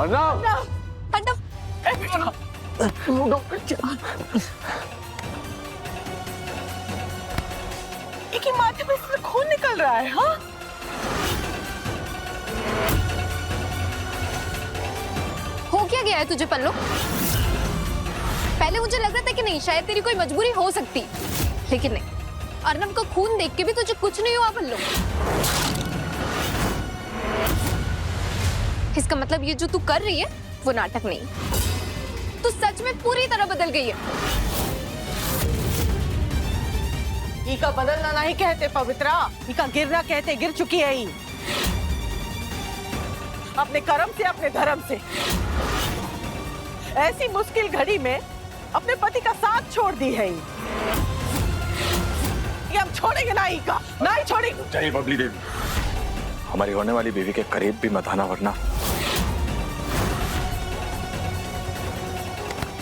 अर्नव, अर्नव, एक ही माथे में इसमें खून निकल रहा है। हाँ, हो क्या गया है तुझे पल्लू? पहले मुझे लग रहा था कि नहीं, शायद तेरी कोई मजबूरी हो सकती, लेकिन नहीं। अर्नव का खून देख के भी तुझे कुछ नहीं हुआ पल्लू। इसका मतलब ये जो तू कर रही है वो नाटक नहीं, तू सच में पूरी तरह बदल गई है। इका बदलना नहीं कहते पवित्रा, इका गिरना कहते। गिर चुकी है ई अपने कर्म से, अपने धर्म से। ऐसी मुश्किल घड़ी में अपने पति का साथ छोड़ दी है ये हम छोड़ेंगे ना, इका नहीं छोड़ेंगे। चाहिए बबली देवी, हमारी होने वाली बीवी के करीब भी मत आना, वरना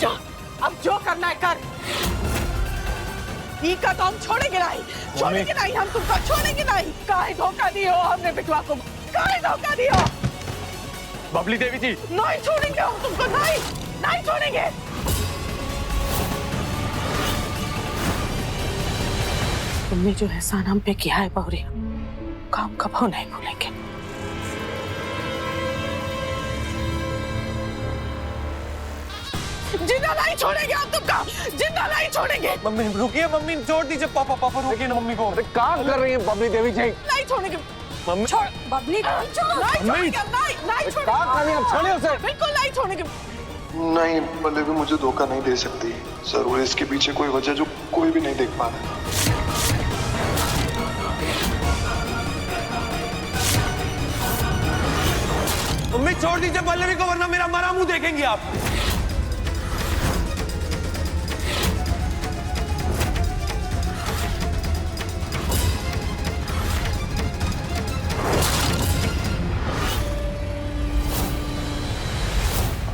जा, अब जो करना है कर। इका तो हम छोड़ेंगे नहीं, छोड़ेंगे नहीं, हम तुमको छोड़ेंगे नहीं। काहे धोखा दियो हमने बिटवा को, काहे धोखा दियो। बबली देवी जी, नहीं छोड़ेंगे हम तुमको, नहीं नहीं छोड़ेंगे। तुमने जो एहसान हम पे किया है बहुरी, काम कभी नहीं भूलेंगे। जिंदा नहीं छोड़ेंगे हम तुमको, जिंदा नहीं छोड़ेंगे। मम्मी रुकिए, मम्मी छोड़ दीजिए। पापा पापा रुकिए ना मम्मी को। अरे क्या कर रही है बबली देवी जी? नहीं छोड़ेंगे मम्मी छोड़, बबली नहीं छोड़ेंगे, नहीं नहीं छोड़ेंगे। क्या कर रही है? छोड़िए उसे। बिल्कुल नहीं छोड़ेंगे। नहीं, भले भी मुझे धोखा नहीं दे सकती। जरूर इसके पीछे कोई वजह जो कोई भी नहीं देख पा रहा। मम्मी छोड़ दीजिए पल्लवी को, वरना मेरा मरा मुंह देखेंगे आप।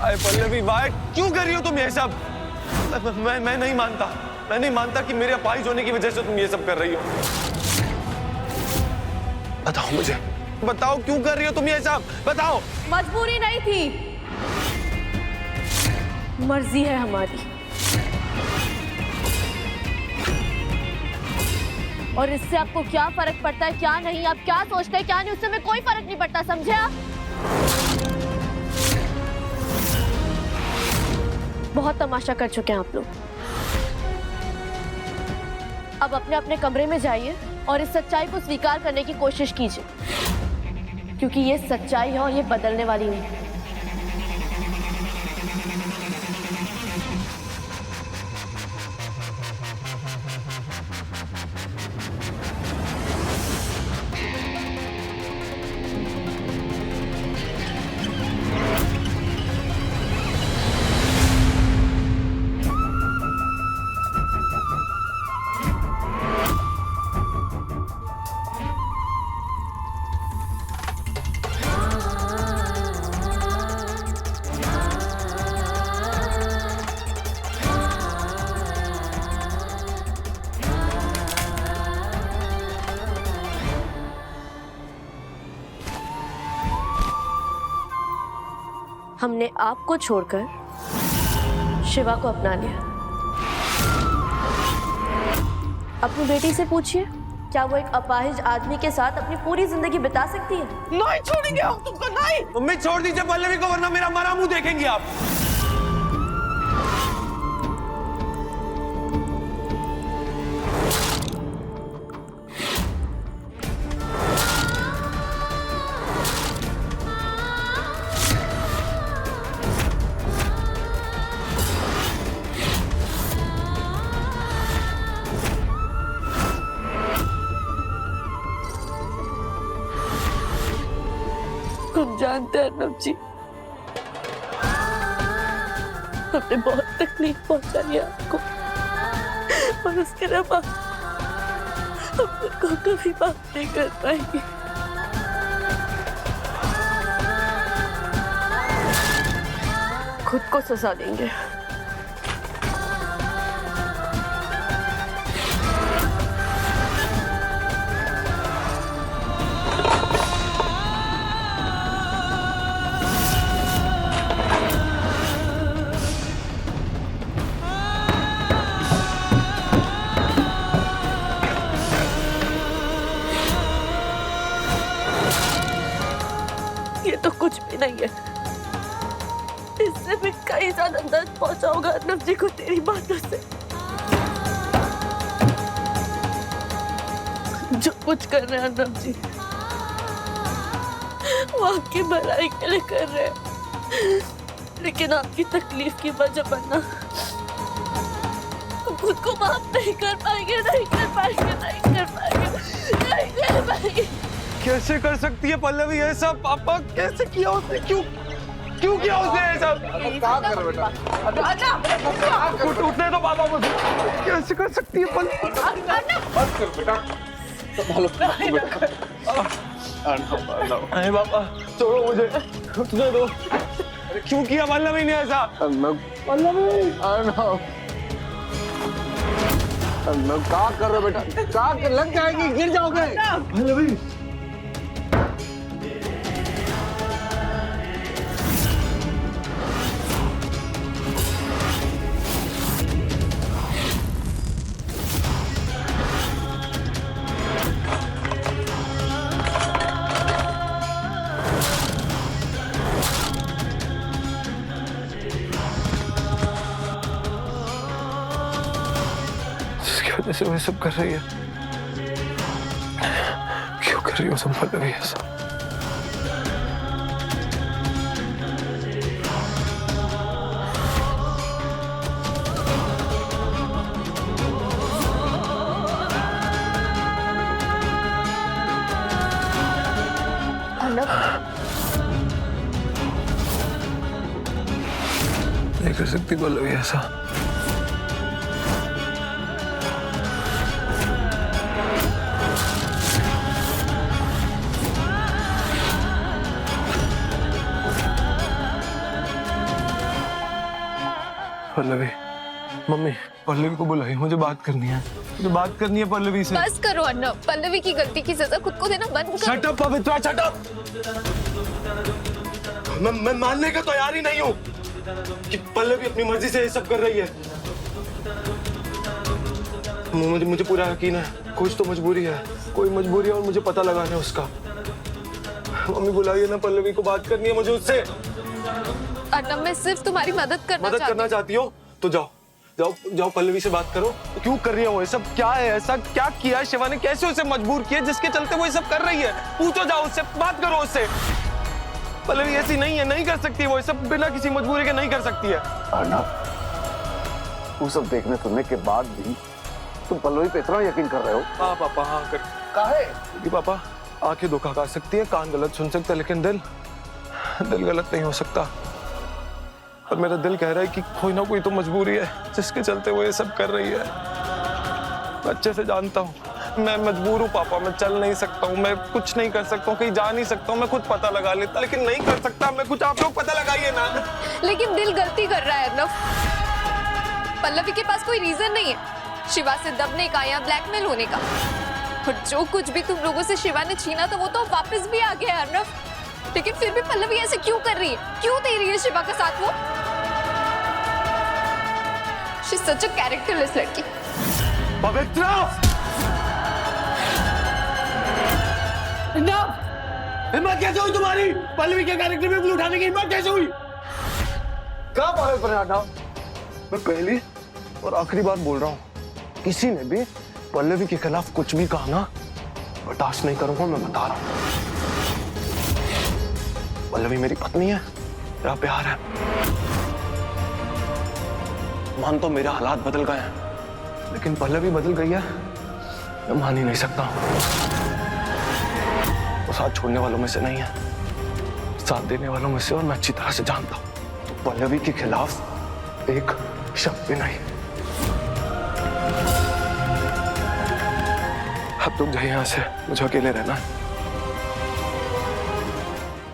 अरे पल्लवी, वाई क्यों कर रही हो तुम ये सब? मैं नहीं मानता, मैं नहीं मानता कि मेरे अपाहिज होने की वजह से तुम ये सब कर रही हो। बताओ मुझे, बताओ क्यों कर रही हो तुम ये सब, बताओ। मजबूरी नहीं थी, मर्जी है हमारी। और इससे आपको क्या फर्क पड़ता है क्या नहीं, आप क्या सोचते हैं क्या नहीं, उससे हमें कोई फर्क नहीं पड़ता, समझे आप? बहुत तमाशा कर चुके हैं आप लोग। अब अपने अपने कमरे में जाइए और इस सच्चाई को स्वीकार करने की कोशिश कीजिए, क्योंकि ये सच्चाई है और ये बदलने वाली नहीं। हमने आपको छोड़कर शिवा को अपना लिया। अपनी बेटी से पूछिए, क्या वो एक अपाहिज आदमी के साथ अपनी पूरी जिंदगी बिता सकती है? नहीं छोड़ेंगे हम तुमको, नहीं। मम्मी छोड़ दीजिए पल्लवी को, वरना मेरा मरा मुंह देखेंगे आप। हम जानते हैं अर्नव जी, हमने बहुत तकलीफ पहुंचाई है आपको, और उसके अलावा हम खुद को कभी माफ नहीं कर पाएंगे। खुद को सजा देंगे। ये तो कुछ भी नहीं है। इससे भी कई ज्यादा दर्द पहुंचा होगा अर्नब जी को तेरी बातों से। जो कुछ कर रहे हैं अर्नब जी वो आपकी भलाई के लिए कर रहे हैं, लेकिन आपकी तकलीफ की वजह बनना खुद को माफ नहीं कर पाएंगे, नहीं कर पाएंगे, नहीं कर पाएंगे, नहीं कर पाएंगे। कैसे कर सकती है पल्लवी ये सब? पापा कैसे किया उसने? क्यों किया उसने ये सब? क्या कर बेटा? उठने दो पापा मुझे। कैसे कर सकती है पल्लवी? बस कर बेटा। संभालो अरे पापा छोड़ो मुझे, उठने दो। क्यों किया पल्लवी ने ऐसा? अर्नब क्या कर रहे हो बेटा? क्या लग जाएगी, गिर जाओगे। पल्लवी जैसे वह सब कर रही है, क्यों कर रही हो तुम पल्लवी ऐसा? नहीं कर सकती पल्लवी ऐसा। पल्लवी, मम्मी पल्लवी को बुलाई, मुझे बात करनी है, मुझे बात करनी है पल्लवी से। बस करो अर्नब, पल्लवी की गलती की सजा खुद को देना बंद करो। शट अप पवित्रा, शट अप। मैं मानने का तैयार ही नहीं हूँ कि पल्लवी अपनी मर्जी से ये सब कर रही है। मुझे पूरा यकीन है कुछ तो मजबूरी है, कोई मजबूरी है और मुझे पता लगाना है उसका। मम्मी बुलाइए ना, पल्लवी को बात करनी है मुझे उससे। अर्नब मैं सिर्फ तुम्हारी मदद करना चाहती हो तो जाओ पल्लवी से बात करो। क्यों कर रही है वो ये सब? क्या है ऐसा? क्या किया है शिवा ने? कैसे उसे मजबूर किया जिसके चलते वो ये सब कर रही है? पूछो, जाओ उससे, बात करो उससे। पल्लवी ऐसी नहीं है, नहीं कर सकती वो ये सब, बिना किसी मजबूरी के नहीं कर सकती है। अर्नब, वो सब देखने सुनने के बाद भी तुम पल्लवी पे इतना यकीन कर रहे हो? हाँ पापा, हाँ कर। काहे? क्योंकि पापा आंखें धोखा खा सकती है, कान गलत सुन सकता है, लेकिन दिल गलत नहीं हो सकता। और मेरा दिल कह रहा है कि कोई ना कोई तो मजबूरी है जिसके चलते वो ये सब कर रही है। मैं अच्छे से जानता हूँ मैं मजबूर हूँ पापा, मैं चल नहीं सकता हूँ, मैं कुछ नहीं कर सकता हूँ, कहीं जा नहीं सकता हूँ, मैं खुद पता लगा लेता, लेकिन नहीं कर सकता मैं कुछ। आप लोग पता लगाइए ना। लेकिन दिल गलती कर रहा है अर्नब। पल्लवी के पास कोई रीजन नहीं है शिवा से दबने का या ब्लैकमेल होने का। और जो कुछ भी तुम लोगों से शिवा ने छीना था वो तो वापस भी आ गया अर्नब। लेकिन फिर भी पल्लवी ऐसे क्यों कर रही है? क्यों दे रही है शिवा का साथ वो? She's such a characterless लड़की। पवित्रा! हिम्मत कैसे हुई तुम्हारी? पल्लवी के कैरेक्टर में उंगली उठाने की हिम्मत कैसे हुई? क्या पागल पर हटाओ? मैं पहली और आखिरी बार बोल रहा हूँ, किसी ने भी पल्लवी के खिलाफ कुछ भी कहा ना, बर्दाश्त नहीं करूंगा। मैं बता रहा हूँ, पल्लवी मेरी पत्नी है, मेरा प्यार है। मान तो मेरे हालात बदल गए हैं, लेकिन पल्लवी बदल गई है, मैं मान ही नहीं सकता। वो साथ छोड़ने वालों में से नहीं है, साथ देने वालों में से, और मैं अच्छी तरह से जानता हूँ। तो पल्लवी के खिलाफ एक शब्द भी नहीं। अब तुम जाइए यहाँ से, मुझे अकेले रहना है।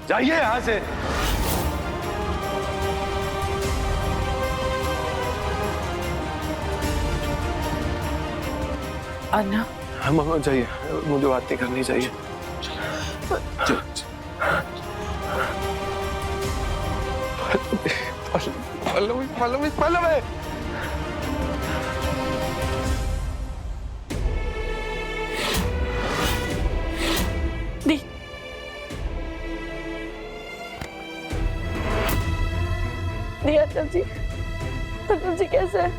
जाइए यहाँ से। अन्ना, हाँ मामा जाइए, मुझे बात नहीं करनी चाहिए। पल्लवी, पल्लवी, पल्लवी। नहीं अर्नव जी कैसे है?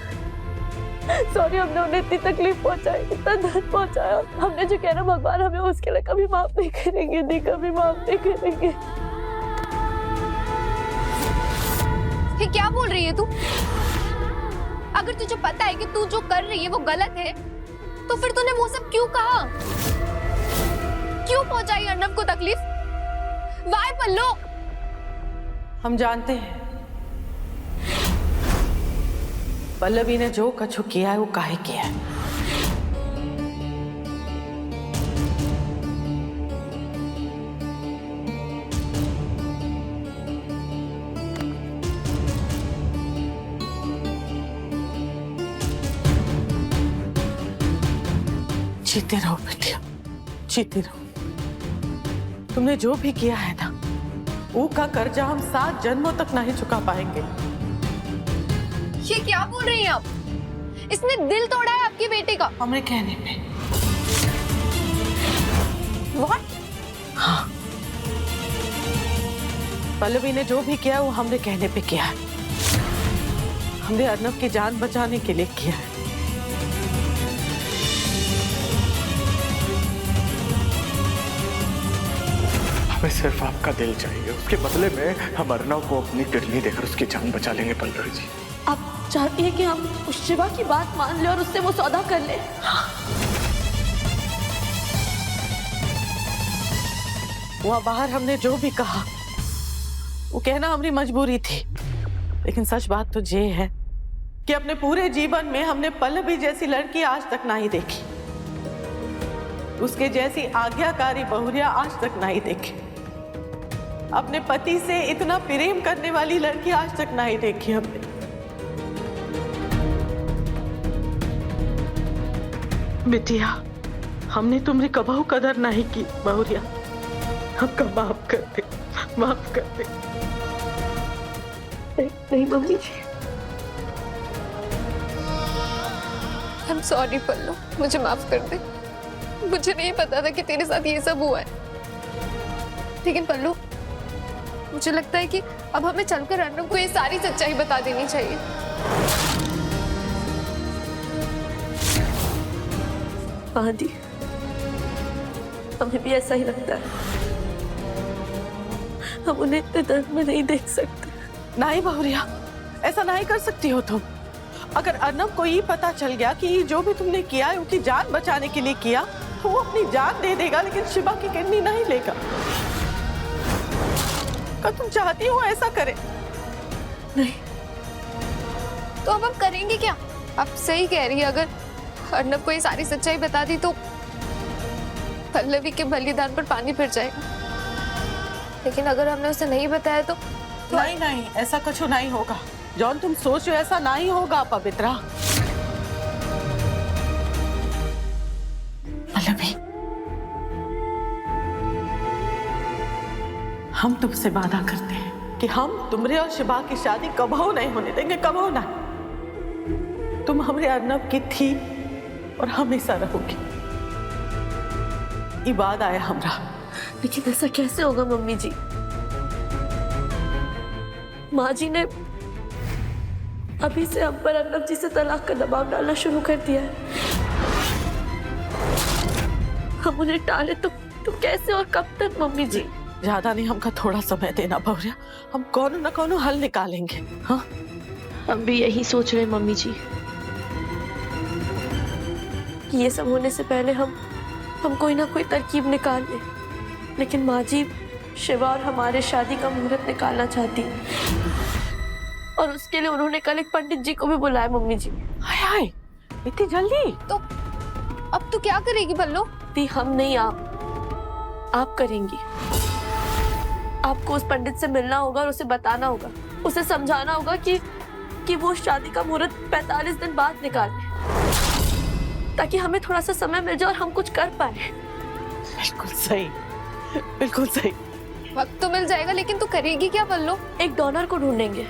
सॉरी, हमने उन्हें इतनी तकलीफ पहुंचाई, इतना दर्द पहुंचाया। हमने जो कहना भगवान हमें उसके लिए कभी माफ नहीं करेंगे, नहीं कभी माफ नहीं करेंगे। ये क्या बोल रही है तू? अगर तुझे पता है कि तू जो कर रही है वो गलत है, तो फिर तूने वो सब क्यों कहा? क्यों पहुंचाई अर्नव को तकलीफ? वाई पल्लो? हम जानते हैं पल्लवी ने जो कछु किया है वो काहे किया है। जीते रहो बेटिया, जीते रहो। तुमने जो भी किया है ना, वो का कर्जा हम 7 जन्मों तक नहीं चुका पाएंगे। ये क्या बोल रही हैं आप? इसने दिल तोड़ा है आपकी बेटे का। हमने कहने पे। What? हाँ, पल्लवी ने जो भी किया वो हमने कहने पे किया है। हमने अर्नव की जान बचाने के लिए किया है। हमें सिर्फ आपका दिल चाहिए, उसके बदले में हम अर्नव को अपनी किडनी देकर उसकी जान बचा लेंगे पल्लवी जी। आप चाहती है कि हम उस शिवा की बात मान ले और उससे वो सौदा कर ले? वहाँ बाहर हमने जो भी कहा वो कहना हमारी मजबूरी थी, लेकिन सच बात तो ये है कि अपने पूरे जीवन में हमने पल्लवी जैसी लड़की आज तक नहीं देखी, उसके जैसी आज्ञाकारी बहुरिया आज तक नहीं देखी, अपने पति से इतना प्रेम करने वाली लड़की आज तक नहीं देखी हमने। बिटिया, हमने तुम्हारी कबहू कदर नहीं की बहुरिया, हमका माफ कर दे, माफ कर दे। नहीं मम्मी जी, I'm sorry पल्लू, मुझे माफ कर दे। मुझे नहीं पता था कि तेरे साथ ये सब हुआ है। लेकिन पल्लू, मुझे लगता है कि अब हमें चलकर अर्नव को ये सारी सच्चाई बता देनी चाहिए। हाँ दी, हमें भी ऐसा ही लगता है। हम उन्हें इतने दर्द में नहीं देख सकते। नहीं बहुरिया, ऐसा नहीं कर सकती हो तुम। अगर अर्नव को ये पता चल गया कि ये जो भी तुमने किया है उनकी जान बचाने के लिए किया, तो वो अपनी जान दे देगा, लेकिन शिवा की किडनी नहीं लेगा। क्या तुम चाहती हो ऐसा करे? नहीं। तो अब हम करेंगे क्या? आप सही कह रही है, अगर अर्नव को ये सारी सच्चाई बता दी तो पल्लवी के बलिदान पर पानी फिर जाएगा। लेकिन अगर हमने उसे नहीं बताया तो नहीं नहीं, ऐसा कुछ नहीं होगा। जॉन, तुम सोचो ऐसा नहीं होगा पवित्रा। पल्लवी, हम तुमसे वादा करते हैं कि हम तुम्हारे और शिवा की शादी कबहू नहीं होने देंगे, कबहू नहीं। तुम हमारे अर्नव की थी और हमेशा रहोगी। ये वादा है हमरा। लेकिन ऐसा कैसे होगा मम्मी जी? माँ जी ने अभी से हम पर अर्नव जी से तलाक का दबाव डालना शुरू कर दिया है। हम उन्हें टाले तो कैसे और कब तक मम्मी जी? ज्यादा नहीं, हमका थोड़ा समय देना बहुरिया, हम कौन न कौन हल निकालेंगे। हाँ, हम भी यही सोच रहे हैं मम्मी जी कि ये सब होने से पहले हम कोई ना कोई तरकीब निकाल लें। लेकिन माँ जी शिवा और हमारे शादी का मुहूर्त निकालना चाहती है, और उसके लिए उन्होंने कल एक पंडित जी को भी बुलाया मम्मी जी। हाय हाय, इतनी जल्दी? तो अब तू क्या करेगी पल्लू? दी, हम नहीं, आप करेंगी। आपको उस पंडित से मिलना होगा और उसे बताना होगा, उसे समझाना होगा कि वो शादी का मुहूर्त 45 दिन बाद निकाले, ताकि हमें थोड़ा सा समय मिल जाए और हम कुछ कर पाए। बिल्कुल सही, बिल्कुल सही। वक्त तो मिल जाएगा, लेकिन तू करेगी क्या पल्लू? एक डोनर को ढूंढेंगे,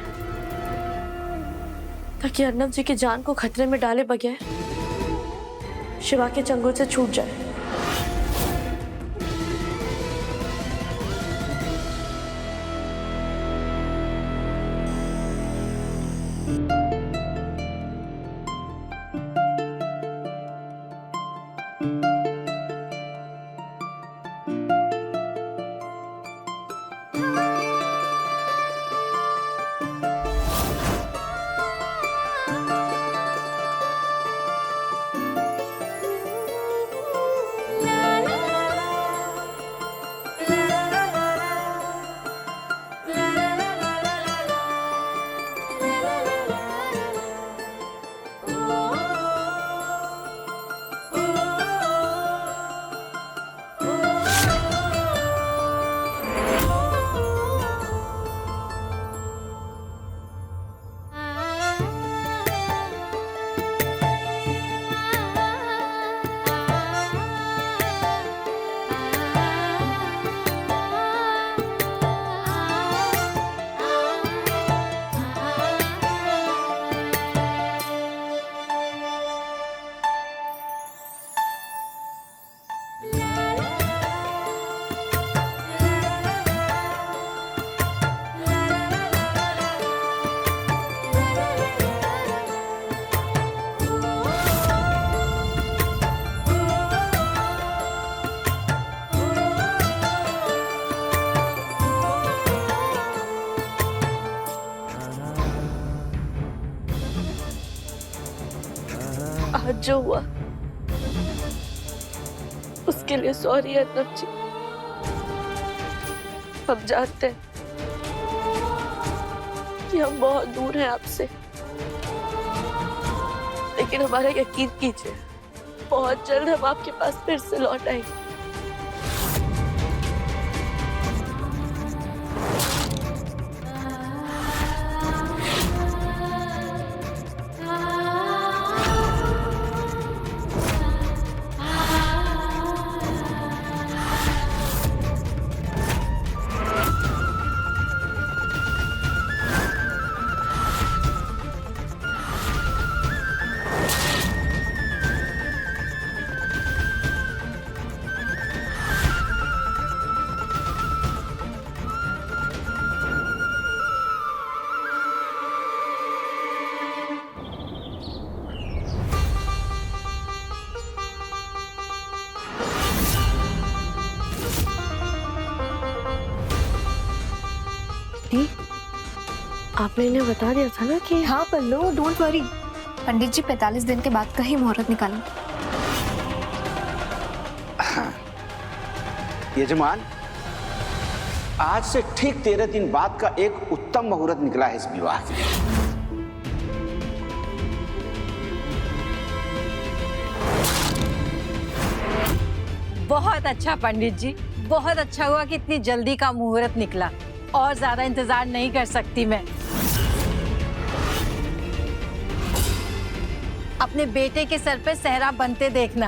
ताकि अर्नव जी की जान को खतरे में डाले बगैर शिवा के चंगुल से छूट जाए। आज जो हुआ उसके लिए सॉरी अर्नब जी। हम जानते हैं कि हम बहुत दूर हैं आपसे, लेकिन हमारा यकीन कीजिए बहुत जल्द हम आपके पास फिर से लौट आएंगे। आपने इन्हें बता दिया था ना कि हाँ पल्लू, डोंट वरी। पंडित जी 45 दिन के बाद का ही मुहूर्त निकालें। यजमान, आज से ठीक 13 दिन बाद का एक उत्तम मुहूर्त निकला है इस विवाह के लिए। बहुत अच्छा पंडित जी, बहुत अच्छा हुआ कि इतनी जल्दी का मुहूर्त निकला। और ज्यादा इंतजार नहीं कर सकती मैं। अपने बेटे के सर पे सेहरा बनते देखना।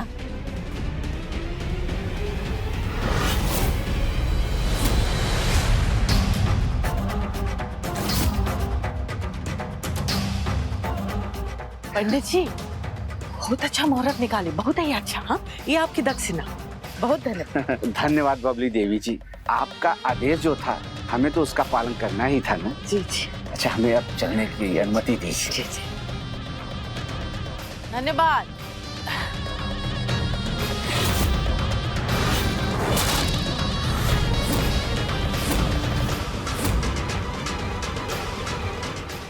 पंडित जी बहुत अच्छा मुहूर्त निकाले, बहुत ही अच्छा। हाँ, ये आपकी दक्षिणा। बहुत धन्यवाद। धन्यवाद बबली देवी जी, आपका आदेश जो था हमें तो उसका पालन करना ही था ना। जी जी। अच्छा, हमें अब चलने की अनुमति दीजिए। जी जी, धन्यवाद।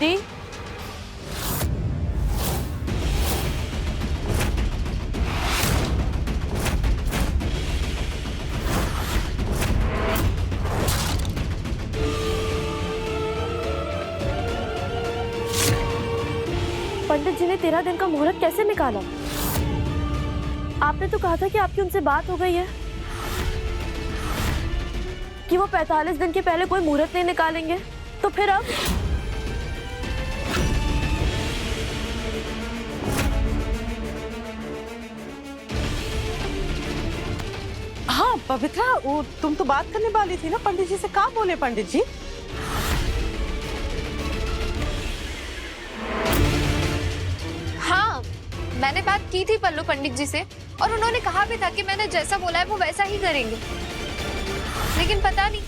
दी पंडित जी ने 13 दिन का मुहूर्त कैसे निकाला? आपने तो कहा था कि आपकी उनसे बात हो गई है कि वो 45 दिन के पहले कोई मुहूर्त नहीं निकालेंगे, तो फिर अब? हाँ पवित्रा, वो तुम तो बात करने वाली थी ना पंडित जी से। क्या बोले पंडित जी? हाँ, मैंने बात की थी पल्लू पंडित जी से, और उन्होंने कहा भी था कि मैंने जैसा बोला है वो वैसा ही करेंगे। लेकिन पता नहीं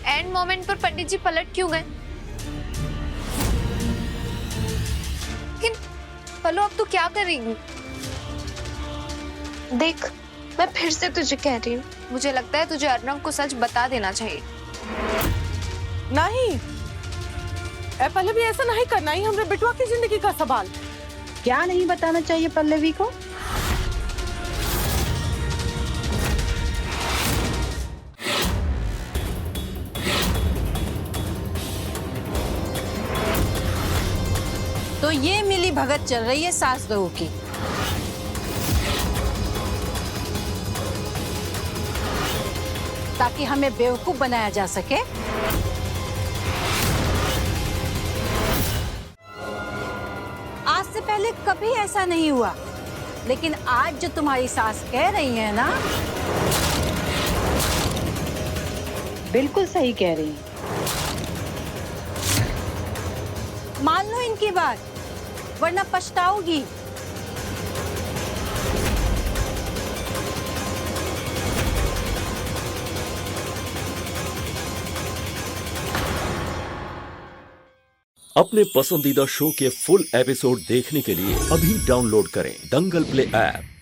एंड मोमेंट पर पंडित जी पलट क्यों गए। लेकिन पल्लू, अब तू क्या करेगी? देख, मैं फिर से तुझे कह रही हूँ, मुझे लगता है तुझे अर्नब को सच बता देना चाहिए। नहीं, पहले भी ऐसा नहीं करना ही हमरे बेटुआ की जिंदगी का सवाल। क्या नहीं बताना चाहिए पल्लवी को? तो ये मिली भगत चल रही है सास बहू की। ताकि हमें बेवकूफ बनाया जा सके। आज से पहले कभी ऐसा नहीं हुआ, लेकिन आज जो तुम्हारी सास कह रही है ना, बिल्कुल सही कह रही है। मान लो इनकी बात, वरना पछताओगी। अपने पसंदीदा शो के फुल एपिसोड देखने के लिए अभी डाउनलोड करें दंगल प्ले ऐप।